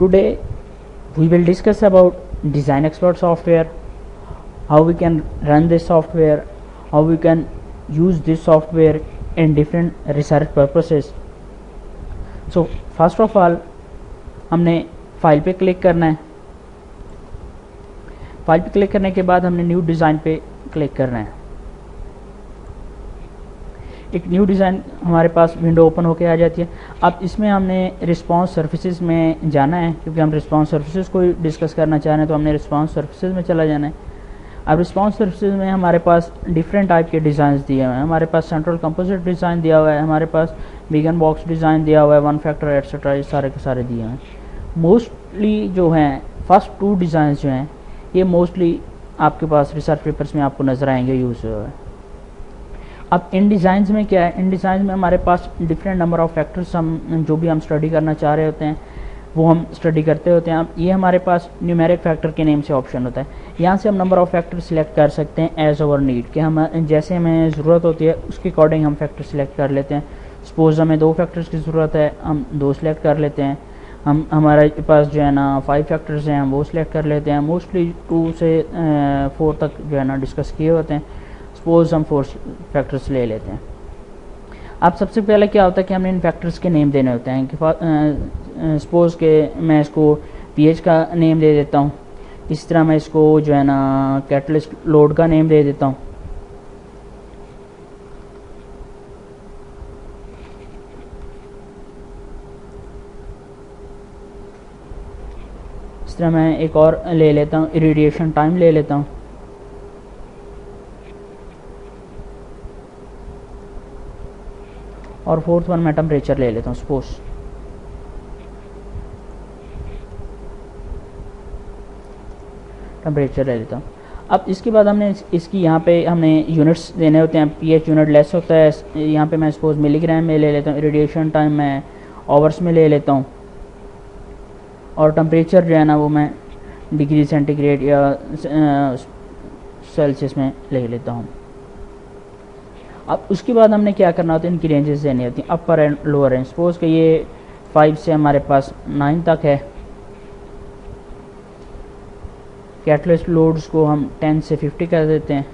Today we will discuss about design expert software, how we can run this software, how we can use this software in different research purposes. So first of all हमने file पे click करना है. File पे click करने के बाद हमने new design पे क्लिक करना है. एक न्यू डिज़ाइन हमारे पास विंडो ओपन होके आ जाती है. अब इसमें हमने रिस्पांस सर्विसेज में जाना है, क्योंकि हम रिस्पांस सर्विसेज को डिस्कस करना चाह रहे हैं, तो हमने रिस्पांस सर्विसेज में चला जाना है. अब रिस्पांस सर्विसेज में हमारे पास डिफरेंट टाइप के डिज़ाइन दिए हुए हैं. हमारे पास सेंट्रल कंपोजिट डिज़ाइन दिया हुआ है, हमारे पास बिगन बॉक्स डिज़ाइन दिया हुआ है, वन फैक्टर एटसेट्रा, ये सारे के सारे दिए हुए हैं. मोस्टली जो हैं फर्स्ट टू डिज़ाइन जो हैं ये मोस्टली आपके पास रिसर्च पेपर्स में आपको नज़र आएंगे यूज़ हुए. अब इन डिज़ाइंस में क्या है, इन डिज़ाइंस में हमारे पास डिफरेंट नंबर ऑफ़ फैक्टर्स हम जो भी हम स्टडी करना चाह रहे होते हैं वो हम स्टडी करते होते हैं. अब ये हमारे पास न्यूमेरिक फैक्टर के नेम से ऑप्शन होता है. यहाँ से हम नंबर ऑफ़ फैक्टर सिलेक्ट कर सकते हैं एज ओवर नीड, कि हम जैसे हमें ज़रूरत होती है उसके अकॉर्डिंग हम फैक्टर सिलेक्ट कर लेते हैं. सपोज़ हमें 2 फैक्टर्स की ज़रूरत है, हम 2 सिलेक्ट कर लेते हैं. हमारे पास जो है ना 5 फैक्टर्स हैं, हम वो सिलेक्ट कर लेते हैं. मोस्टली 2 से 4 तक जो है ना डिस्कस किए होते हैं. सपोज़ हम 4 फैक्टर्स ले लेते हैं. अब सबसे पहले क्या होता है कि हमें इन फैक्टर्स के नेम देने होते हैं. कि सपोज़ के मैं इसको पीएच का नेम दे देता हूँ. इस तरह मैं इसको जो है ना कैटलिस्ट लोड का नेम दे देता हूँ. इस तरह मैं एक और ले लेता हूँ, इरेडिएशन टाइम ले लेता हूँ. और 4th वन मैं टेम्परेचर ले लेता हूँ. सपोज टेम्परेचर ले लेता हूँ. अब इसके बाद हमने इसकी यहाँ पे हमने यूनिट्स देने होते हैं. पीएच यूनिट लेस होता है. यहाँ पे मैं सपोज मिलीग्राम में ले लेता हूँ. रेडिएशन टाइम मैं आवर्स में ले लेता हूँ. और टेम्परेचर जो है ना वो मैं डिग्री सेंटीग्रेड या सेल्सियस में ले लेता हूँ. अब उसके बाद हमने क्या करना होता है, इनकी रेंजेस देनी होती हैं, अपर एंड लोअर रेंज. सपोज कि ये 5 से हमारे पास 9 तक है. कैटलिस्ट लोड्स को हम 10 से 50 कर देते हैं.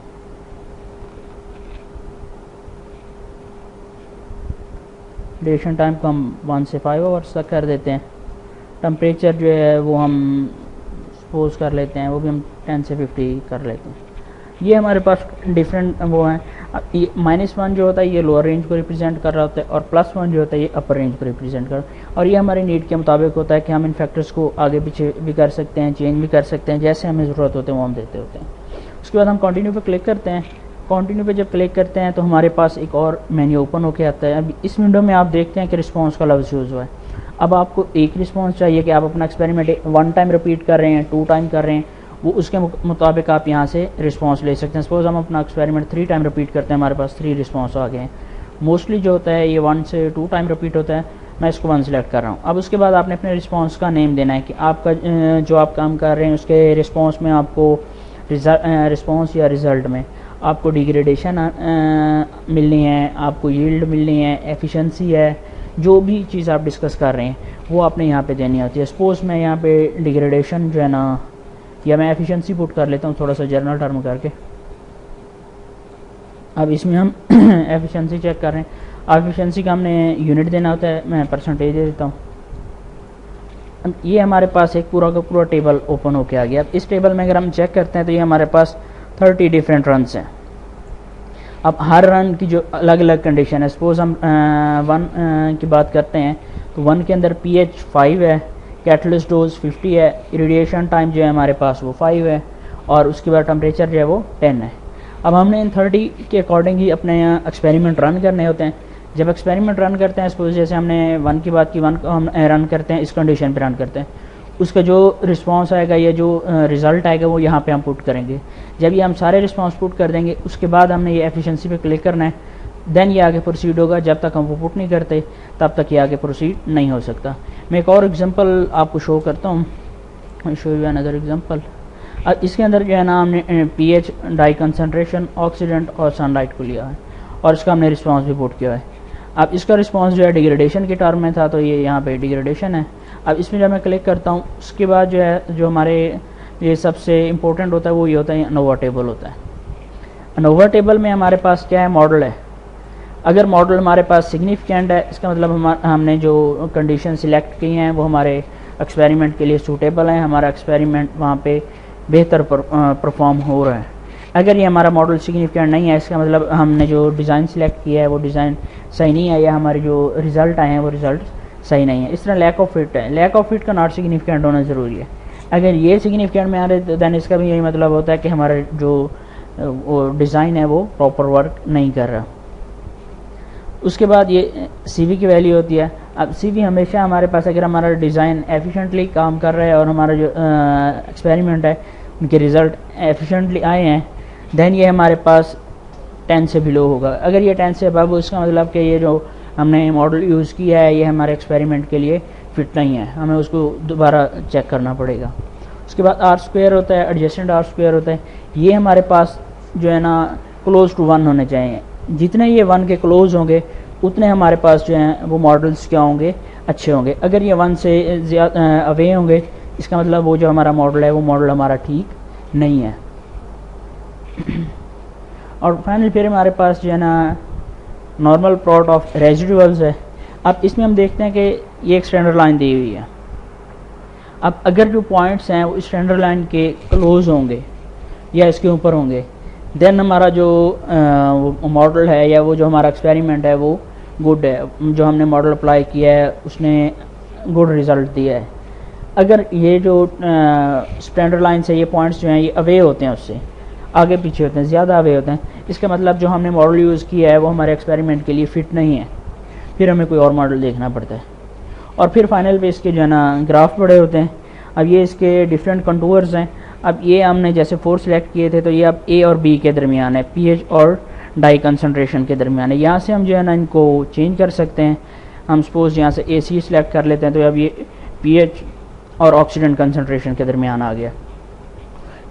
ड्यूरेशन टाइम को हम 1 से 5 आवर्स तक कर देते हैं. टेम्परेचर जो है वो हम सपोज कर लेते हैं, वो भी हम 10 से 50 कर लेते हैं. ये हमारे पास डिफरेंट वो हैं. ये -1 जो होता है ये लोअर रेंज को रिप्रेजेंट कर रहा होता है, और +1 जो होता है ये अपर रेंज को रिप्रेजेंट कर रहा है. और ये हमारे नीड के मुताबिक होता है कि हम इन फैक्टर्स को आगे पीछे भी कर सकते हैं, चेंज भी कर सकते हैं. जैसे हमें ज़रूरत होते हैं वो हम देते होते हैं. उसके बाद हम कंटिन्यू पे क्लिक करते हैं. कंटिन्यू पे जब क्लिक करते हैं तो हमारे पास एक और मेन्यू ओपन होकर आता है. अब इस विंडो में आप देखते हैं कि रिस्पॉन्स का लफ्ज़ यूज़ हुआ है. अब आपको एक रिस्पॉन्स चाहिए कि आप अपना एक्सपेरिमेंट 1 टाइम रिपीट कर रहे हैं, 2 टाइम कर रहे हैं, वो उसके मुताबिक आप यहाँ से रिस्पांस ले सकते हैं. सपोज हम अपना एक्सपेरिमेंट 3 टाइम रिपीट करते हैं, हमारे पास 3 रिस्पांस आ गए हैं. मोस्टली जो होता है ये 1 से 2 टाइम रिपीट होता है. मैं इसको 1 सेलेक्ट कर रहा हूँ. अब उसके बाद आपने अपने रिस्पांस का नेम देना है कि आपका जो आप काम कर रहे हैं उसके रिस्पांस में आपको रिस्पांस या रिज़ल्ट में आपको डिग्रेडेशन मिलनी है, आपको यील्ड मिलनी है, एफिशिएंसी है, जो भी चीज़ आप डिस्कस कर रहे हैं वो आपने यहाँ पे देनी होती है. सपोज मैं यहाँ पे डिग्रेडेशन जो है ना, या मैं एफिशिएंसी पुट कर लेता हूँ थोड़ा सा जनरल टर्म करके. अब इसमें हम एफिशिएंसी चेक कर रहे हैं. एफिशिएंसी का हमने यूनिट देना होता है, मैं परसेंटेज दे देता हूँ. अब ये हमारे पास एक पूरा का पूरा टेबल ओपन होके आ गया. अब इस टेबल में अगर हम चेक करते हैं तो ये हमारे पास 30 डिफरेंट रन्स हैं. अब हर रन की जो अलग अलग कंडीशन है. सपोज हम 1 की बात करते हैं तो 1 के अंदर pH 5 है, कैटलिस्ट डोज 50 है, रेडिएशन टाइम जो है हमारे पास वो 5 है, और उसके बाद टेम्परेचर जो है वो 10 है. अब हमने इन 30 के अकॉर्डिंग ही अपने यहाँ एक्सपेरिमेंट रन करने होते हैं. जब एक्सपेरिमेंट रन करते हैं, सपोज जैसे हमने 1 की बात की, 1 को हम रन करते हैं, इस कंडीशन पे रन करते हैं, उसका जो रिस्पांस आएगा या जो रिज़ल्ट आएगा वो यहाँ पे हम पुट करेंगे. जब ये हम सारे रिस्पांस पुट कर देंगे उसके बाद हमने ये एफिशिएंसी पे क्लिक करना है, देन ये आगे प्रोसीड होगा. जब तक हम वो पुट नहीं करते तब तक ये आगे प्रोसीड नहीं हो सकता. मैं एक और एग्जांपल आपको शो करता हूँ. Show you another example. इसके अंदर जो है ना हमने पीएच, डाई कंसनट्रेशन, ऑक्सीडेंट और सनलाइट को लिया है, और इसका हमने रिस्पांस भी पुट किया है. अब इसका रिस्पांस जो है डिग्रेडेशन के टर्म में था, तो ये यहाँ पे डिग्रेडेशन है. अब इसमें जब मैं क्लिक करता हूँ उसके बाद जो है जो हमारे ये सबसे इम्पोर्टेंट होता है वो ये होता है अनोवा टेबल होता है। अनोवा टेबल में हमारे पास क्या है, मॉडल है। अगर मॉडल हमारे पास सिग्निफिकेंट है इसका मतलब हमने जो कंडीशन सिलेक्ट की हैं वो हमारे एक्सपेरिमेंट के लिए सूटेबल हैं, हमारा एक्सपेरिमेंट वहाँ पे बेहतर परफॉर्म हो रहा है। अगर ये हमारा मॉडल सिग्निफिकेंट नहीं है इसका मतलब हमने जो डिज़ाइन सिलेक्ट किया है वो डिज़ाइन सही नहीं है या हमारे जो रिज़ल्ट आए हैं वो रिज़ल्ट सही नहीं है। इस तरह लैक ऑफ फिट है, लैक ऑफ फिट का नॉट सिग्निफिकेंट होना ज़रूरी है। अगर ये सिग्निफिकेंट में आ रहे तो दैन इसका भी यही मतलब होता है कि हमारा जो डिज़ाइन है वो प्रॉपर वर्क नहीं कर रहा। उसके बाद ये CV की वैल्यू होती है। अब CV हमेशा हमारे पास अगर हमारा डिज़ाइन एफिशिएंटली काम कर रहा है और हमारा जो एक्सपेरिमेंट है उनके रिज़ल्ट एफिशिएंटली आए हैं देन ये हमारे पास 10 से बिलो होगा। अगर ये 10 से अबव इसका मतलब कि ये जो हमने मॉडल यूज़ किया है ये हमारे एक्सपेरिमेंट के लिए फिट नहीं है, हमें उसको दोबारा चेक करना पड़ेगा। उसके बाद R² होता है, एडजेसेंट R² होता है। ये हमारे पास जो है ना क्लोज टू 1 होने चाहिए। जितने ये 1 के क्लोज होंगे उतने हमारे पास जो हैं वो मॉडल्स क्या होंगे, अच्छे होंगे। अगर ये 1 से ज़्यादा अवे होंगे इसका मतलब वो जो हमारा मॉडल है वो मॉडल हमारा ठीक नहीं है। और फाइनल फिर हमारे पास जो है ना नॉर्मल प्लॉट ऑफ रेजिडुअल्स है। अब इसमें हम देखते हैं कि ये एक स्टैंडर्ड लाइन दी हुई है। अब अगर जो पॉइंट्स हैं वो स्टैंडर्ड लाइन के क्लोज होंगे या इसके ऊपर होंगे देन हमारा जो मॉडल है या वो जो हमारा एक्सपेरिमेंट है वो गुड है। जो हमने मॉडल अप्लाई किया है उसने गुड रिज़ल्ट दिया है। अगर ये जो स्टैंडर्ड लाइन से ये पॉइंट्स जो हैं ये अवे होते हैं, उससे आगे पीछे होते हैं, ज़्यादा अवे होते हैं, इसका मतलब जो हमने मॉडल यूज़ किया है वो हमारे एक्सपेरिमेंट के लिए फ़िट नहीं है, फिर हमें कोई और मॉडल देखना पड़ता है। और फिर फाइनल पे इसके जो है ना ग्राफ बड़े होते हैं। अब ये इसके डिफरेंट कंटूर्स हैं। अब ये हमने जैसे 4 सिलेक्ट किए थे तो ये अब A और B के दरमियान है, pH और डाई कंसनट्रेशन के दरमियान है। यहाँ से हम जो है ना इनको चेंज कर सकते हैं। हम सपोज यहाँ से AC सिलेक्ट कर लेते हैं तो अब ये pH और ऑक्सीडेंट कंसनट्रेशन के दरमियान आ गया।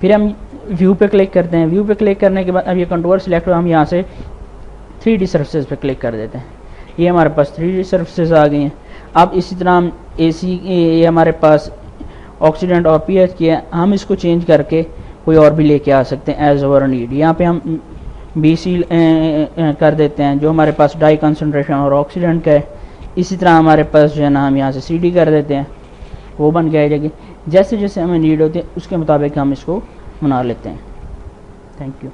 फिर हम व्यू पे क्लिक करते हैं। व्यू पे क्लिक करने के बाद अब ये कंटूर सिलेक्ट हुआ, हम यहाँ से 3D सर्फेसेस पे क्लिक कर देते हैं। ये हमारे पास 3D सर्फेसेस आ गई हैं। अब इसी तरह हम AC ये हमारे पास ऑक्सीडेंट और pH की है, हम इसको चेंज करके कोई और भी लेके आ सकते हैं एज ओवर नीड। यहाँ पे हम BC कर देते हैं जो हमारे पास डाई कंसनट्रेशन और ऑक्सीडेंट का है। इसी तरह हमारे पास जो है ना हम यहाँ से CD कर देते हैं, वो बन के आ जाएगी। जैसे जैसे हमें नीड होती है उसके मुताबिक हम इसको बना लेते हैं। Thank you.